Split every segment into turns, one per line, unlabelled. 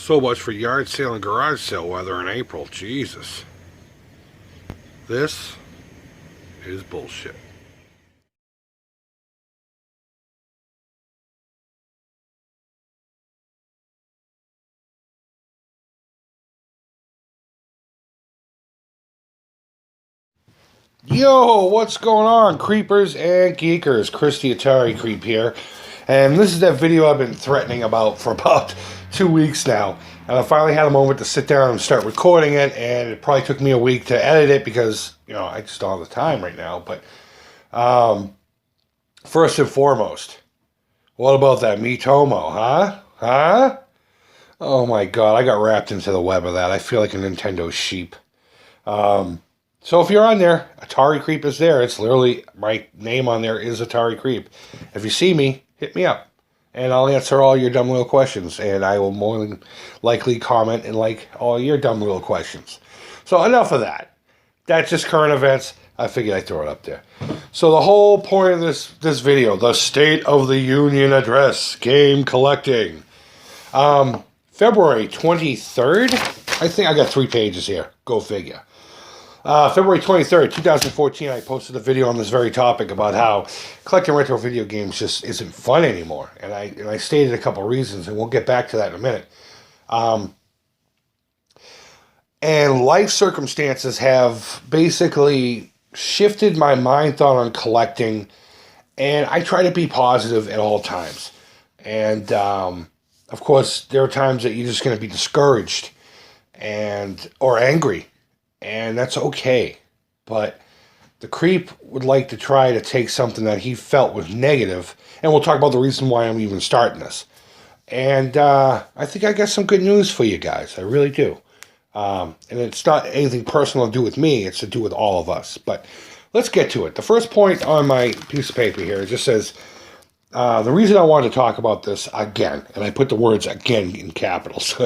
So much for yard sale and garage sale weather in April. Jesus. This is bullshit. Yo, what's going on, creepers and geekers? Chris the Atari Creep here. And this is that video I've been threatening about for about 2 weeks now. And I finally had a moment to sit down and start recording it, and it probably took me a week to edit it because, I just don't have the time right now. But first and foremost, what about that Miitomo, huh? Huh? Oh my god, I got wrapped into the web of that. I feel like a Nintendo sheep. So if you're on there, Atari Creep is there. It's literally, my name on there is Atari Creep. If you see me, hit me up, and I'll answer all your dumb little questions, and I will more than likely comment and like all your dumb little questions. So enough of that. That's just current events. I figured I'd throw it up there. So the whole point of this video, the State of the Union Address, game collecting. February 23rd? I think I got 3 pages here. Go figure. February 23rd, 2014, I posted a video on this very topic about how collecting retro video games just isn't fun anymore. And I stated a couple reasons, and we'll get back to that in a minute. And life circumstances have basically shifted my mind thought on collecting, and I try to be positive at all times. And, of course, there are times that you're just going to be discouraged or angry. And that's okay. But the creep would like to try to take something that he felt was negative, and we'll talk about the reason why I'm even starting this. And I think I got some good news for you guys. I really do. And it's not anything personal to do with me. It's to do with all of us. But let's get to it. The first point on my piece of paper here, it just says, the reason I wanted to talk about this again, and I put the words again in capitals,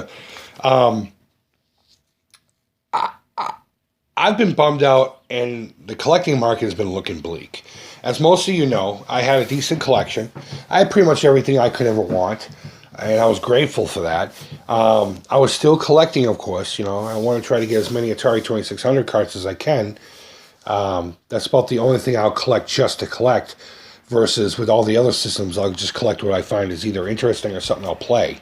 I've been bummed out, and the collecting market has been looking bleak. As most of you know, I had a decent collection. I had pretty much everything I could ever want, and I was grateful for that. I was still collecting, of course. I want to try to get as many Atari 2600 cards as I can. That's about the only thing I'll collect just to collect, versus with all the other systems, I'll just collect what I find is either interesting or something I'll play.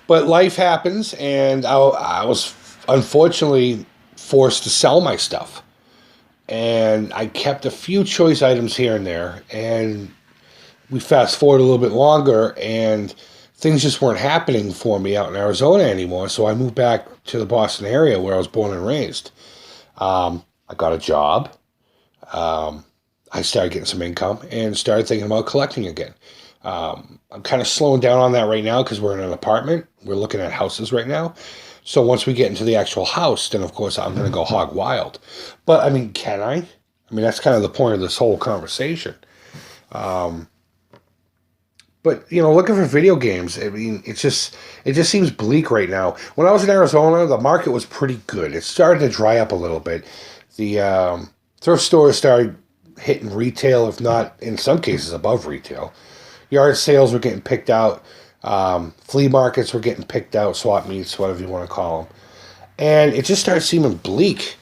But life happens, and I was unfortunately forced to sell my stuff. And I kept a few choice items here and there, and we fast forward a little bit longer, and things just weren't happening for me out in Arizona anymore, so I moved back to the Boston area where I was born and raised. I got a job. I started getting some income and started thinking about collecting again. I'm kind of slowing down on that right now because we're in an apartment. We're looking at houses right now. So once we get into the actual house, then of course I'm going to go hog wild. But can I? That's kind of the point of this whole conversation. But looking for video games, it just seems bleak right now. When I was in Arizona, the market was pretty good. It started to dry up a little bit. The thrift stores started hitting retail, if not in some cases above retail. Yard sales were getting picked out. Flea markets were getting picked out. Swap meets, whatever you want to call them. And it just started seeming bleak.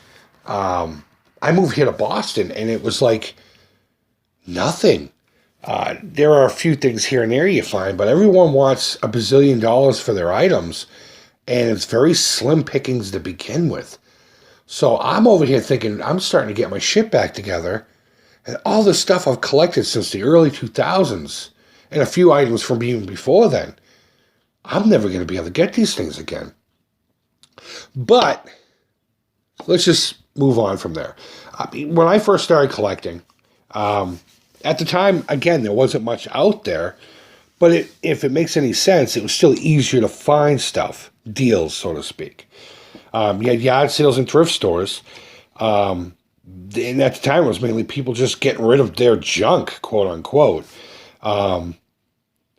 I moved here to Boston, and it was like nothing. There are a few things here and there you find, but everyone wants $1 bazillion for their items, and it's very slim pickings to begin with. So I'm over here thinking, I'm starting to get my shit back together, and all the stuff I've collected since the early 2000s, and a few items from even before then, I'm never going to be able to get these things again. But let's just move on from there. When I first started collecting, at the time, again, there wasn't much out there, but if it makes any sense, it was still easier to find stuff, deals, so to speak. You had yard sales and thrift stores, and at the time, it was mainly people just getting rid of their junk, quote unquote.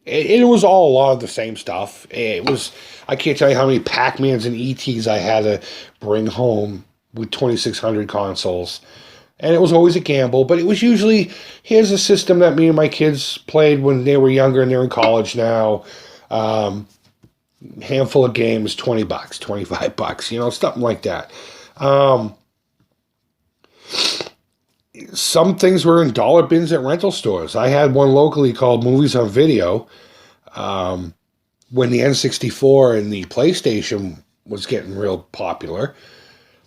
It was all a lot of the same stuff. I can't tell you how many Pac-Mans and ETs I had to bring home with 2600 consoles. And it was always a gamble, but it was usually, here's a system that me and my kids played when they were younger and they're in college now. Handful of games, $20, $25, something like that. Um, some things were in dollar bins at rental stores. I had one locally called Movies on Video. When the N64 and the PlayStation was getting real popular,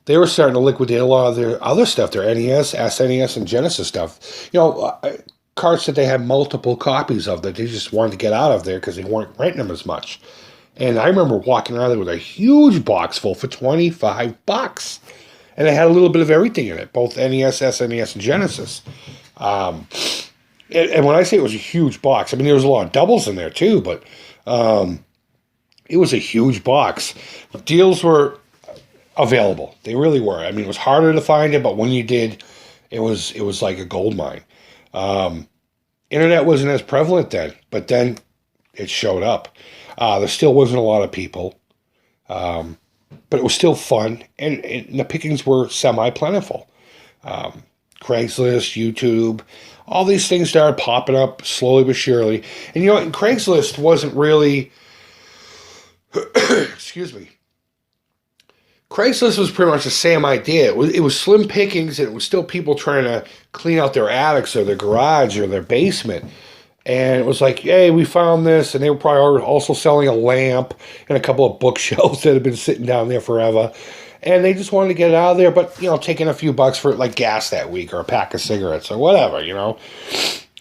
they were starting to liquidate a lot of their other stuff, their NES, SNES, and Genesis stuff. Carts that they had multiple copies of that they just wanted to get out of there because they weren't renting them as much. And I remember walking out of there with a huge box full for $25. And it had a little bit of everything in it, both NES, SNES, and Genesis. And when I say it was a huge box, I mean, there was a lot of doubles in there too, but it was a huge box. Deals were available. They really were. I mean, it was harder to find it, but when you did, it was like a gold mine. Internet wasn't as prevalent then, but then it showed up. There still wasn't a lot of people, but it was still fun, and the pickings were semi-plentiful. Craigslist, YouTube, all these things started popping up slowly but surely. And Craigslist wasn't really, excuse me, Craigslist was pretty much the same idea. It was slim pickings, and it was still people trying to clean out their attics or their garage or their basement. And it was like, hey, we found this. And they were probably also selling a lamp and a couple of bookshelves that had been sitting down there forever. And they just wanted to get it out of there, but, taking a few bucks for like gas that week or a pack of cigarettes or whatever,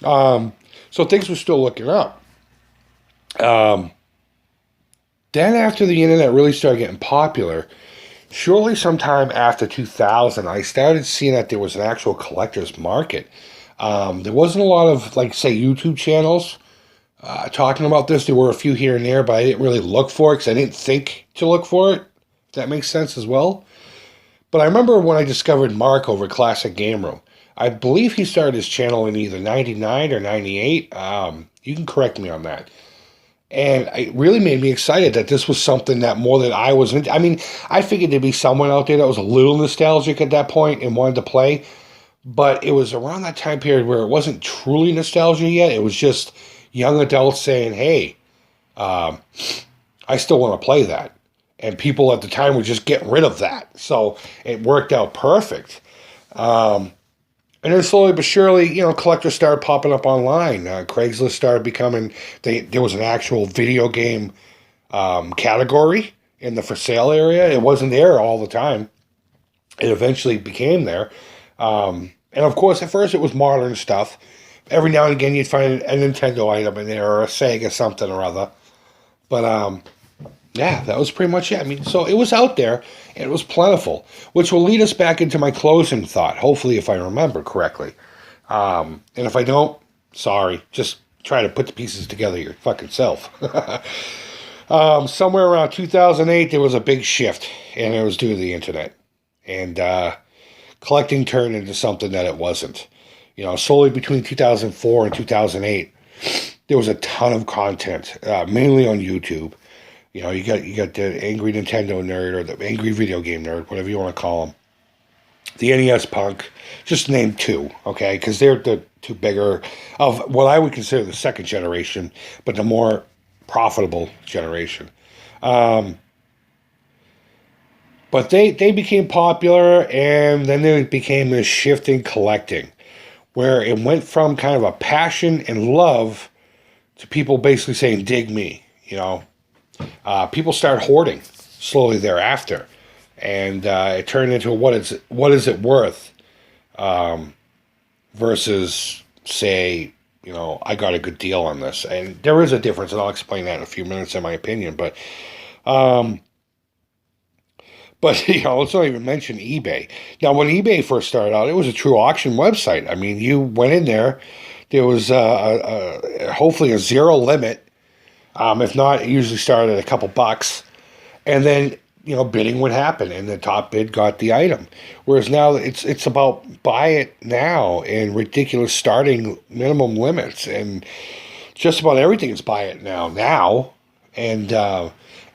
So things were still looking up. Then after the internet really started getting popular, shortly sometime after 2000, I started seeing that there was an actual collector's market. There wasn't a lot of, say, YouTube channels talking about this. There were a few here and there, but I didn't really look for it because I didn't think to look for it. If that makes sense as well. But I remember when I discovered Mark over Classic Game Room. I believe he started his channel in either 99 or 98. You can correct me on that. And it really made me excited that this was something that more than I was into. I mean, I figured there'd be someone out there that was a little nostalgic at that point and wanted to play. But it was around that time period where it wasn't truly nostalgia yet. It was just young adults saying, hey, I still want to play that. And people at the time were just getting rid of that. So it worked out perfect. And then slowly but surely, collectors started popping up online. Craigslist started becoming, there was an actual video game category in the for sale area. It wasn't there all the time. It eventually became there. And of course, at first it was modern stuff. Every now and again you'd find a Nintendo item in there or a Sega something or other. But yeah, that was pretty much it. I mean, so it was out there, and it was plentiful, which will lead us back into my closing thought, hopefully if I remember correctly. And if I don't, sorry, just try to put the pieces together your fucking self. Somewhere around 2008, there was a big shift, and it was due to the internet. And collecting turned into something that it wasn't. Solely between 2004 and 2008, there was a ton of content, mainly on YouTube. You got the angry Nintendo nerd or the angry video game nerd, whatever you want to call them. The NES punk, just name two, okay? Because they're the two bigger of what I would consider the second generation, but the more profitable generation. But they became popular, and then there became this shift in collecting, where it went from kind of a passion and love to people basically saying, dig me, people started hoarding slowly thereafter, and it turned into what is it worth, versus say, I got a good deal on this, and there is a difference, and I'll explain that in a few minutes, in my opinion. But let's not even mention eBay. Now, when eBay first started out, it was a true auction website. I mean, you went in there. There was hopefully a zero limit. If not, it usually started at a couple bucks. And then, bidding would happen, and the top bid got the item. Whereas now it's about buy it now and ridiculous starting minimum limits. And just about everything is buy it now. And,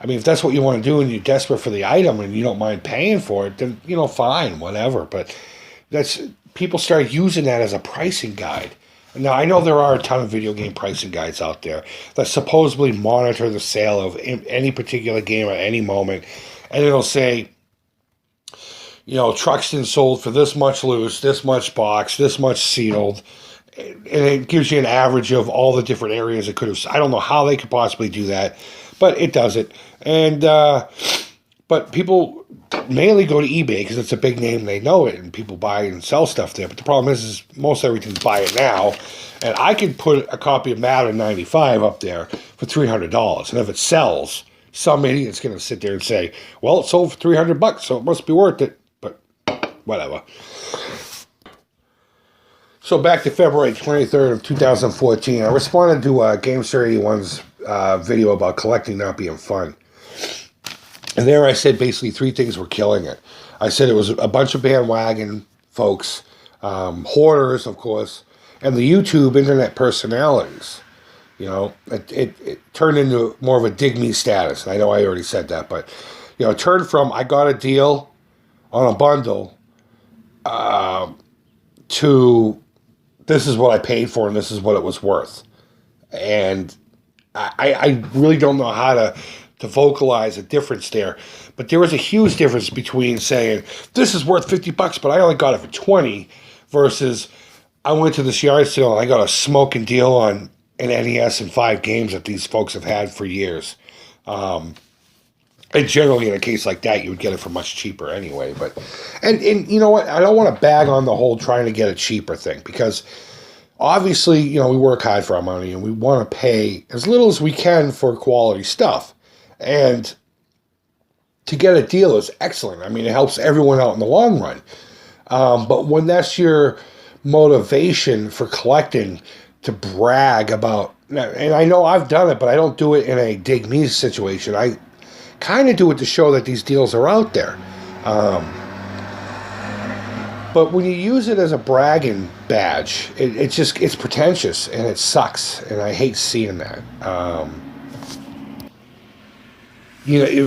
if that's what you want to do and you're desperate for the item and you don't mind paying for it, then, fine, whatever. But people start using that as a pricing guide. Now, I know there are a ton of video game pricing guides out there that supposedly monitor the sale of any particular game at any moment, and it'll say, Truxton sold for this much loose, this much box, this much sealed, and it gives you an average of all the different areas it could have. I don't know how they could possibly do that, but it does it. And but people mainly go to eBay because it's a big name, they know it, and people buy and sell stuff there. But the problem is most everything's buy it now, and I could put a copy of Madden '95 up there for $300, and if it sells, some idiot's going to sit there and say, "Well, it sold for $300, so it must be worth it." But whatever. So back to February 23rd of 2014, I responded to Gamester 81's video about collecting not being fun. And there I said basically three things were killing it. I said it was a bunch of bandwagon folks, hoarders, of course, and the YouTube internet personalities. It turned into more of a dig me status. And I know I already said that, but, it turned from I got a deal on a bundle to this is what I paid for and this is what it was worth. And I really don't know how to vocalize a difference there. But there was a huge difference between saying, this is worth $50, but I only got it for $20, versus I went to this yard sale and I got a smoking deal on an NES and 5 games that these folks have had for years. And generally in a case like that, you would get it for much cheaper anyway. But and you know what? I don't want to bag on the whole trying to get it cheaper thing, because obviously, we work hard for our money and we want to pay as little as we can for quality stuff. And to get a deal is excellent. I mean, it helps everyone out in the long run. But when that's your motivation for collecting, to brag about, and I know I've done it, but I don't do it in a dig me situation. I kind of do it to show that these deals are out there. But when you use it as a bragging badge, it's pretentious and it sucks. And I hate seeing that.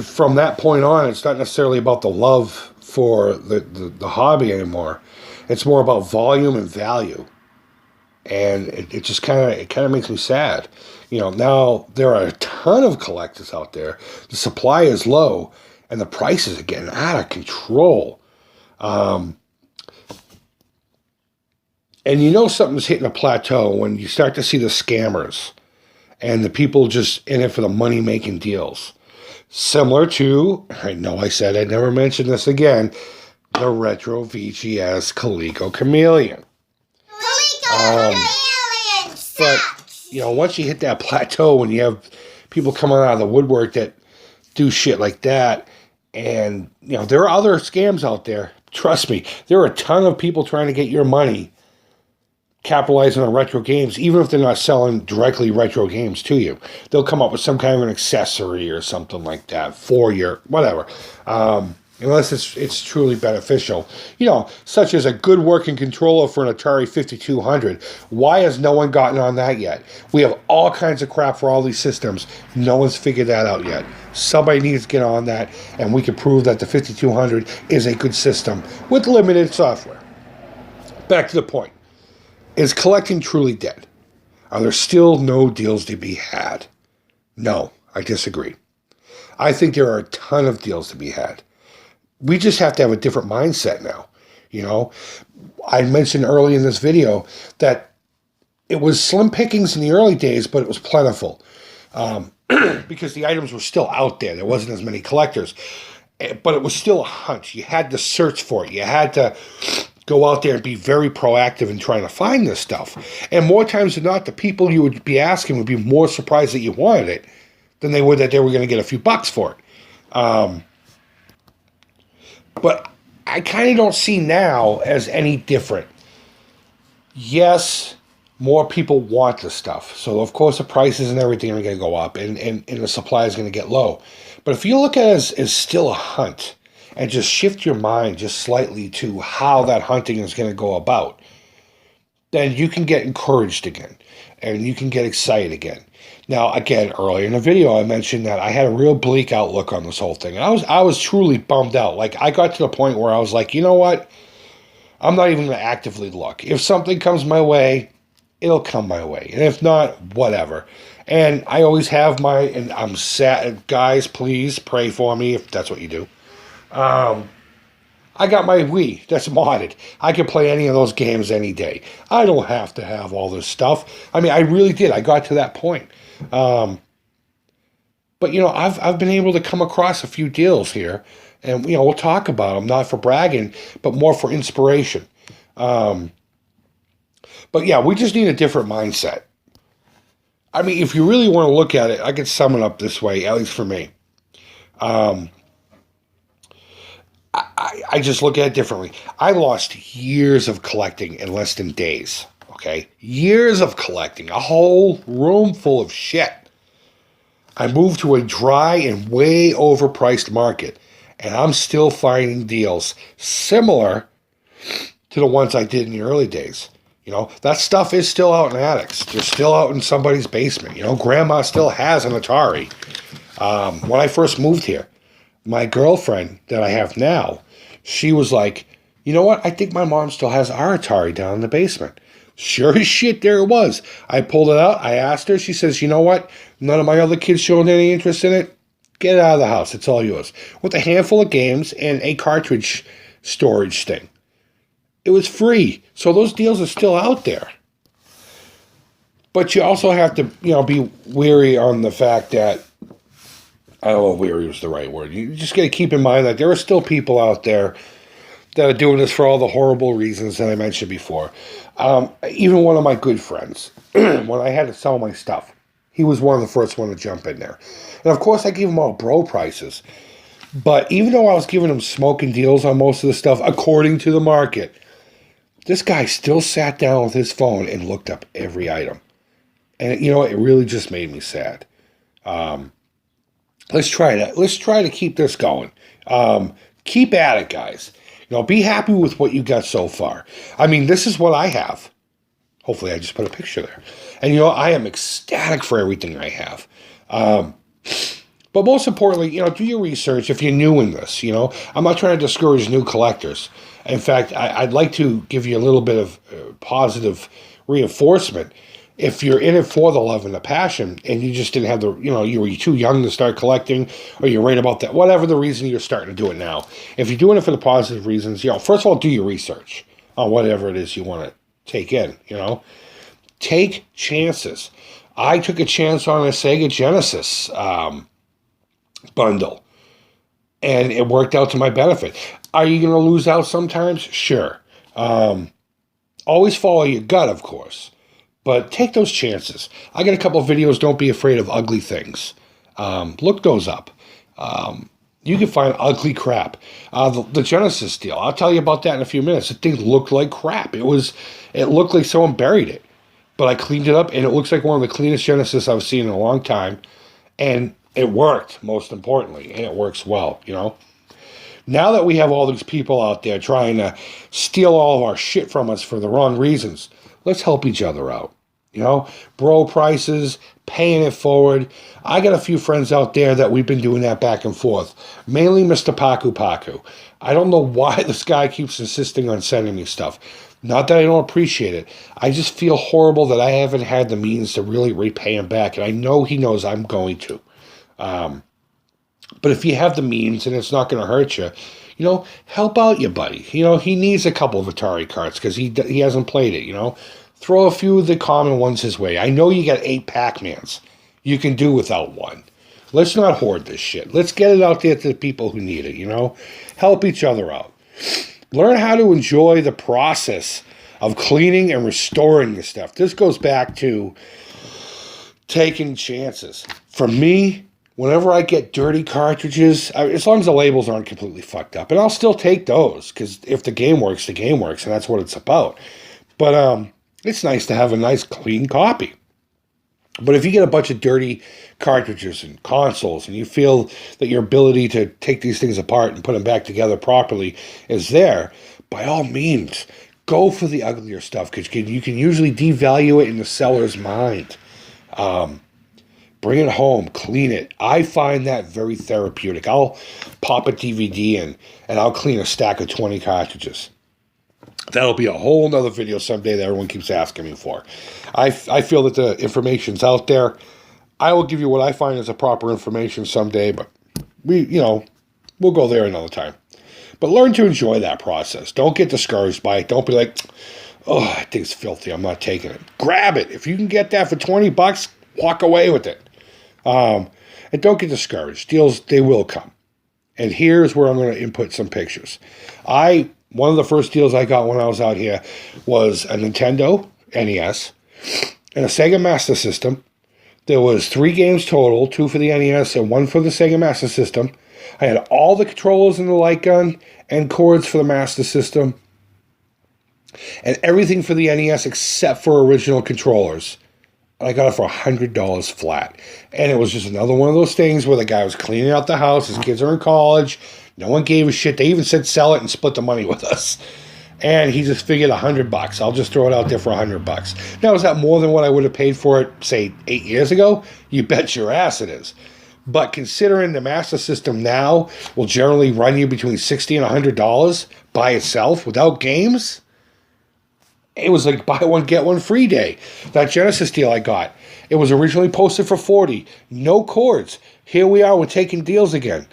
From that point on, it's not necessarily about the love for the hobby anymore. It's more about volume and value. And it just kind of makes me sad. Now there are a ton of collectors out there. The supply is low, and the prices are getting out of control. And something's hitting a plateau when you start to see the scammers and the people just in it for the money-making deals. Similar to, I know I said I'd never mention this again, the Retro VGS Coleco Chameleon. But, once you hit that plateau, when you have people coming out of the woodwork that do shit like that, and, there are other scams out there. Trust me, there are a ton of people trying to get your money capitalizing on retro games, even if they're not selling directly retro games to you. They'll come up with some kind of an accessory or something like that for your whatever. Unless it's truly beneficial. Such as a good working controller for an Atari 5200. Why has no one gotten on that yet? We have all kinds of crap for all these systems. No one's figured that out yet. Somebody needs to get on that, and we can prove that the 5200 is a good system with limited software. Back to the point. Is collecting truly dead? Are there still no deals to be had? No, I disagree. I think there are a ton of deals to be had. We just have to have a different mindset now. I mentioned early in this video that it was slim pickings in the early days, but it was plentiful because the items were still out there. There wasn't as many collectors, but it was still a hunt. You had to search for it. You had to go out there and be very proactive in trying to find this stuff. And more times than not, the people you would be asking would be more surprised that you wanted it than they would that they were going to get a few bucks for it. But I kind of don't see now as any different. Yes, more people want the stuff. So, of course, the prices and everything are going to go up, and the supply is going to get low. But if you look at it as still a hunt, and just shift your mind just slightly to how that hunting is going to go about, then you can get encouraged again, and you can get excited again. Now, again, earlier in the video, I mentioned that I had a real bleak outlook on this whole thing. And I was truly bummed out. Like, I got to the point where I was like, you know what? I'm not even going to actively look. If something comes my way, it'll come my way. And if not, whatever. And I always have and I'm sad. Guys, please pray for me if that's what you do. I got my Wii that's modded. I can play any of those games any day. I don't have to have all this stuff. I mean, I really did. I got to that point. But, I've been able to come across a few deals here. And, we'll talk about them, not for bragging, but more for inspiration. But, yeah, we just need a different mindset. I mean, if you really want to look at it, I could sum it up this way, at least for me. I just look at it differently. I lost years of collecting in less than days, okay? Years of collecting, a whole room full of shit. I moved to a dry and way overpriced market, and I'm still finding deals similar to the ones I did in the early days. That stuff is still out in attics. They're still out in somebody's basement. Grandma still has an Atari. When I first moved here, my girlfriend that I have now, she was like, you know what? I think my mom still has our Atari down in the basement. Sure as shit, there it was. I pulled it out. I asked her. She says, you know what? None of my other kids showed any interest in it. Get it out of the house. It's all yours. With a handful of games and a cartridge storage thing. It was free. So those deals are still out there. But you also have to, be wary on the fact that, I don't know if weary was the right word. You just got to keep in mind that there are still people out there that are doing this for all the horrible reasons that I mentioned before. Even one of my good friends, when I had to sell my stuff, he was one of the first one to jump in there. And of course, I gave him all bro prices. But even though I was giving him smoking deals on most of the stuff, according to the market, this guy still sat down with his phone and looked up every item. And, it really just made me sad. Let's try that. Let's try to keep this going. Keep at it, guys. Be happy with what you got so far. I mean, this is what I have. Hopefully, I just put a picture there. And, I am ecstatic for everything I have. But most importantly, do your research if you're new in this. I'm not trying to discourage new collectors. In fact, I'd like to give you a little bit of positive reinforcement. If you're in it for the love and the passion, and you just didn't have you were too young to start collecting, or you're right about that, whatever the reason you're starting to do it now. If you're doing it for the positive reasons, first of all, do your research on whatever it is you want to take in, Take chances. I took a chance on a Sega Genesis bundle, and it worked out to my benefit. Are you going to lose out sometimes? Sure. Always follow your gut, of course. But take those chances. I got a couple of videos, don't be afraid of ugly things. Look those up. You can find ugly crap. The Genesis deal, I'll tell you about that in a few minutes. The thing looked like crap. It looked like someone buried it. But I cleaned it up, and it looks like one of the cleanest Genesis I've seen in a long time. And it worked, most importantly, and it works well, Now that we have all these people out there trying to steal all of our shit from us for the wrong reasons, let's help each other out. Bro prices, paying it forward. I got a few friends out there that we've been doing that back and forth. Mainly Mr. Paku Paku. I don't know why this guy keeps insisting on sending me stuff. Not that I don't appreciate it. I just feel horrible that I haven't had the means to really repay him back. And I know he knows I'm going to. But if you have the means and it's not going to hurt you, help out your buddy. He needs a couple of Atari carts because he hasn't played it, Throw a few of the common ones his way. I know you got 8 Pac-Mans. You can do without one. Let's not hoard this shit. Let's get it out there to the people who need it, Help each other out. Learn how to enjoy the process of cleaning and restoring the stuff. This goes back to taking chances. For me, whenever I get dirty cartridges, as long as the labels aren't completely fucked up, and I'll still take those, because if the game works, and that's what it's about. But it's nice to have a nice, clean copy. But if you get a bunch of dirty cartridges and consoles, and you feel that your ability to take these things apart and put them back together properly is there, by all means, go for the uglier stuff, because you can usually devalue it in the seller's mind. Bring it home, clean it. I find that very therapeutic. I'll pop a DVD in, and I'll clean a stack of 20 cartridges. That'll be a whole nother video someday that everyone keeps asking me for. I feel that the information's out there. I will give you what I find is a proper information someday, but we'll go there another time. But learn to enjoy that process. Don't get discouraged by it. Don't be like, oh, I think it's filthy. I'm not taking it. Grab it. If you can get that for $20, walk away with it. And don't get discouraged. Deals, they will come. And here's where I'm going to input some pictures. One of the first deals I got when I was out here was a Nintendo NES and a Sega Master System. There was 3 games total, 2 for the NES and 1 for the Sega Master System. I had all the controllers in the light gun and cords for the Master System. And everything for the NES except for original controllers. And I got it for $100 flat. And it was just another one of those things where the guy was cleaning out the house. His kids are in college. No one gave a shit. They even said sell it and split the money with us. And he just figured $100. I'll just throw it out there for $100. Now, is that more than what I would have paid for it, say, 8 years ago? You bet your ass it is. But considering the Master System now will generally run you between $60 and $100 by itself without games, it was like buy one, get one free day. That Genesis deal I got, it was originally posted for $40. No cords. Here we are, we're taking deals again.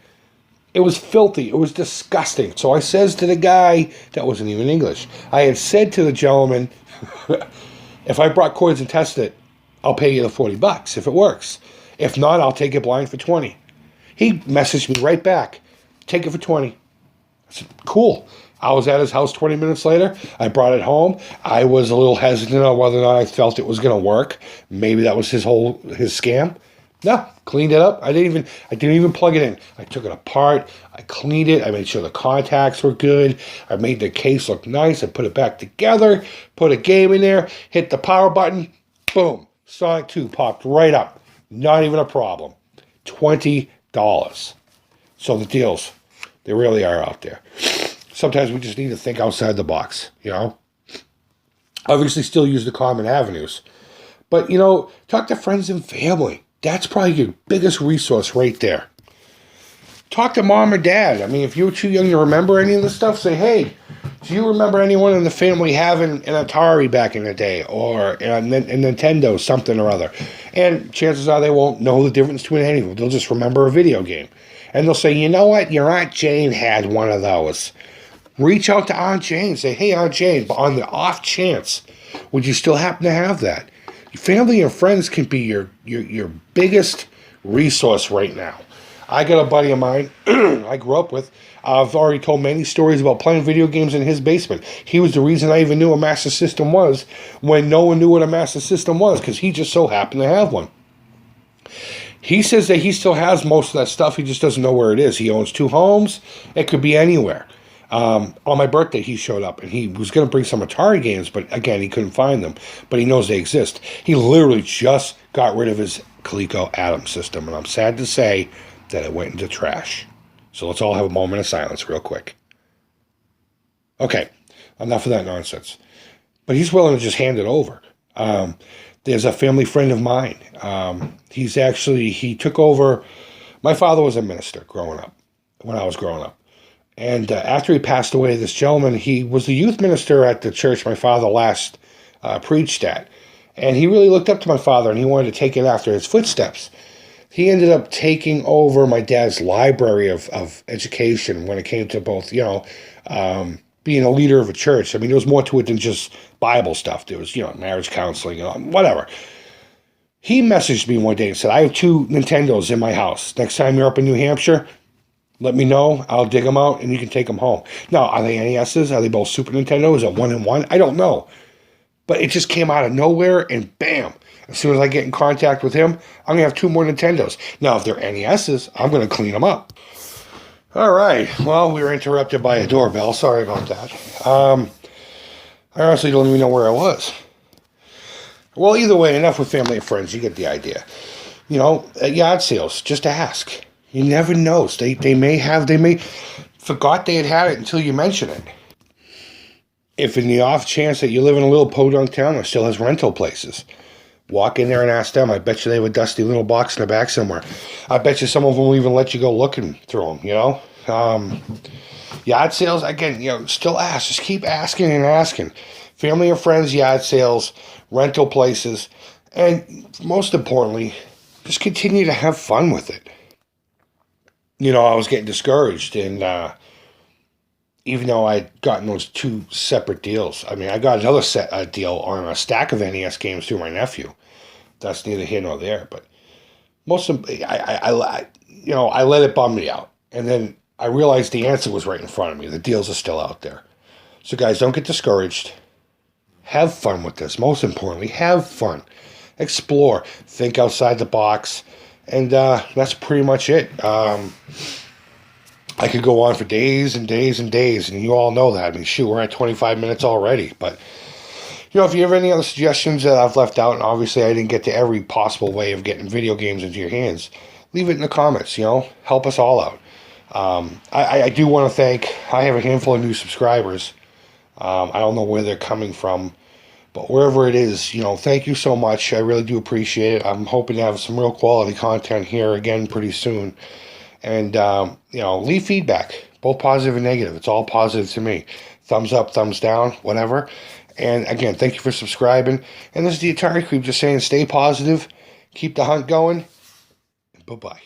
It was filthy. It was disgusting. So I says to the guy, that wasn't even English, I had said to the gentleman, if I brought cords and tested it, I'll pay you the $40 if it works. If not, I'll take it blind for $20. He messaged me right back, take it for $20. I said, cool. I was at his house 20 minutes later. I brought it home. I was a little hesitant on whether or not I felt it was going to work. Maybe that was his scam. No, cleaned it up. I didn't even plug it in. I took it apart. I cleaned it. I made sure the contacts were good. I made the case look nice. I put it back together, put a game in there, hit the power button, boom. Sonic 2 popped right up. Not even a problem. $20. So the deals, they really are out there. Sometimes we just need to think outside the box, Obviously still use the common avenues. But, talk to friends and family. That's probably your biggest resource right there. Talk to mom or dad. I mean, if you're too young to remember any of this stuff, say, hey, do you remember anyone in the family having an Atari back in the day or a Nintendo, something or other? And chances are they won't know the difference between any of them. They'll just remember a video game. And they'll say, you know what? Your Aunt Jane had one of those. Reach out to Aunt Jane. Say, hey, Aunt Jane, but on the off chance, would you still happen to have that? Your family and friends can be your biggest resource right now. I got a buddy of mine I grew up with. I've already told many stories about playing video games in his basement. He was the reason I even knew a Master System was when no one knew what a Master System was because he just so happened to have one. He says that he still has most of that stuff. He just doesn't know where it is. He owns 2 homes. It could be anywhere. On my birthday, he showed up, and he was going to bring some Atari games, but again, he couldn't find them. But he knows they exist. He literally just got rid of his Coleco Atom system, and I'm sad to say that it went into trash. So let's all have a moment of silence real quick. Okay, enough of that nonsense. But he's willing to just hand it over. There's a family friend of mine. He took over. My father was a minister growing up, when I was growing up. And after he passed away, this gentleman, he was the youth minister at the church my father last preached at. And he really looked up to my father, and he wanted to take it after his footsteps. He ended up taking over my dad's library of education when it came to both, being a leader of a church. I mean, there was more to it than just Bible stuff. There was, marriage counseling, whatever. He messaged me one day and said, I have 2 Nintendos in my house. Next time you're up in New Hampshire, let me know. I'll dig them out, and you can take them home. Now, are they NESs? Are they both Super Nintendo? Is it 1-in-1? I don't know. But it just came out of nowhere, and bam. As soon as I get in contact with him, I'm going to have 2 more Nintendos. Now, if they're NESs, I'm going to clean them up. All right. Well, we were interrupted by a doorbell. Sorry about that. I honestly don't even know where I was. Well, either way, enough with family and friends. You get the idea. At yard sales, just ask. You never know. They may forgot they had it until you mention it. If in the off chance that you live in a little podunk town that still has rental places, walk in there and ask them. I bet you they have a dusty little box in the back somewhere. I bet you some of them will even let you go looking through them, Yard sales, again, still ask. Just keep asking and asking. Family and friends, yard sales, rental places, and most importantly, just continue to have fun with it. I was getting discouraged, and even though I'd gotten those two separate deals, I mean, I got another deal on a stack of NES games through my nephew. That's neither here nor there, but most of I let it bum me out, and then I realized the answer was right in front of me. The deals are still out there. So, guys, don't get discouraged. Have fun with this. Most importantly, have fun. Explore. Think outside the box. And that's pretty much it. I could go on for days and days and days, and you all know that. I mean, shoot, we're at 25 minutes already. But, if you have any other suggestions that I've left out, and obviously I didn't get to every possible way of getting video games into your hands, leave it in the comments, Help us all out. I do want to thank, I have a handful of new subscribers. I don't know where they're coming from, but wherever it is, thank you so much. I really do appreciate it. I'm hoping to have some real quality content here again pretty soon. And, leave feedback, both positive and negative. It's all positive to me. Thumbs up, thumbs down, whatever. And again, thank you for subscribing. And this is the Atari Creep just saying stay positive, keep the hunt going, and bye-bye.